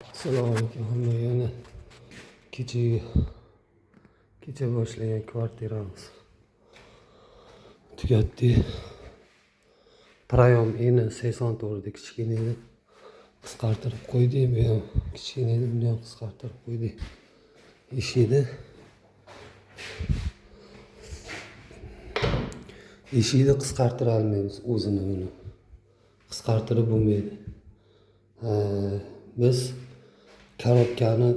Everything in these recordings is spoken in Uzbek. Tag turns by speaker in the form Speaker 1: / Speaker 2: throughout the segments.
Speaker 1: Assalomu alaykum hammaga. Yana kecha boshlagan kvartiramiz tugatdik. Prayom eni 84 kichkina edi. Qisqartirib qo'ydik. Bu ham kichkina edi, buni ham qisqartirib qo'ydik. Eshikni qisqartira olmaymiz, o'zini buni qisqartirib bo'lmaydi. Biz korobkani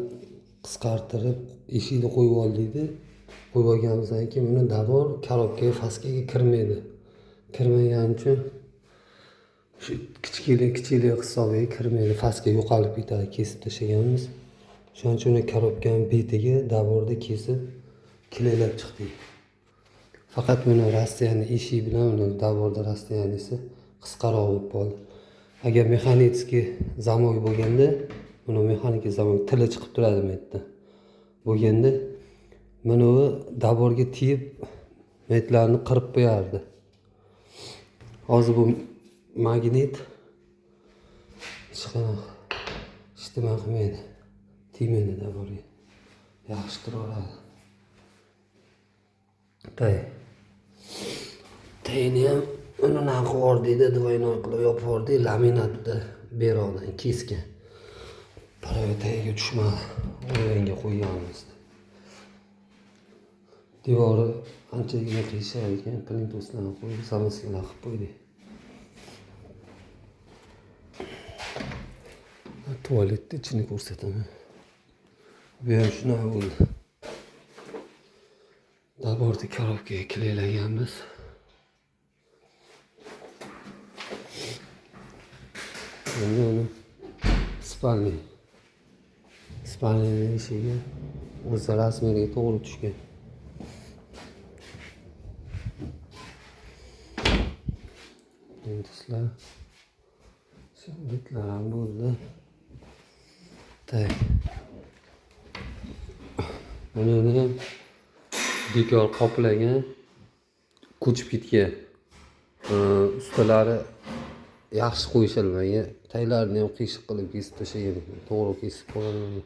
Speaker 1: qisqartirib eshikni qo'yib oldikda, qo'yib olganimizdan keyin buni davor korobkaga faskaga kirmaydi. Kirmagani uchun shu kichiklik hisobiga kirmaydi, faska yo'qolib ketadi, kesib tashlaganmiz. Shuning uchun korobkaning betiga davorda kesib kilaylab chiqdik. Faqat buni rastiyani eshik bilan uni davorda rastiyanisi qisqaroq bo'lib qoldi. Agar mexanический zamok bo'lganda, buni mexanik zamok tili chiqib turadi bu yerda. Bo'lganda buni davorga tiyib metlarni qirib qo'yardi. Hozir bu magnit hech nima qilmaydi, tegmaydi davorga. Yaxshi turaveradi. Tayini ham uni narxi bor deydi, двойной qilib yopib yubordik, laminatda beroqdan kesgan. Tagiga tushmadi, o'yinga qo'yganimizda. Devori anchagina qiyshar ekan, plintoslarni qo'yib, zamosklar qilib qo'ydik. Tualetni ichini ko'rsataman. Bu ham shunaqa bo'ldi. Davorni korobkaga kilaylaganmiz. Endi uni spalni eshigiga o'z rasmiga to'g'ri tushgan. Do'stlar, bitlar ham bo'ldi. Buni ham dekor qoplagan, ko'chib ketgan. Ustalari yaxshi qo'yishilmagan. Taylarni ham qiyshiq qilib kesib tashlagan, to'g'ri kesib qo'yilmagan.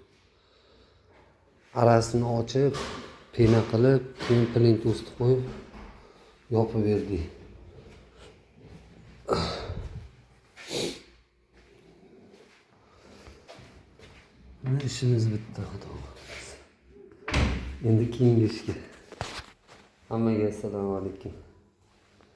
Speaker 1: Arasini ochib, pena qilib, keyin plintosni qo'yib yopib berdik. İşimiz bitti. Endi keyingi ishga. Hammaga assalomu alaykum.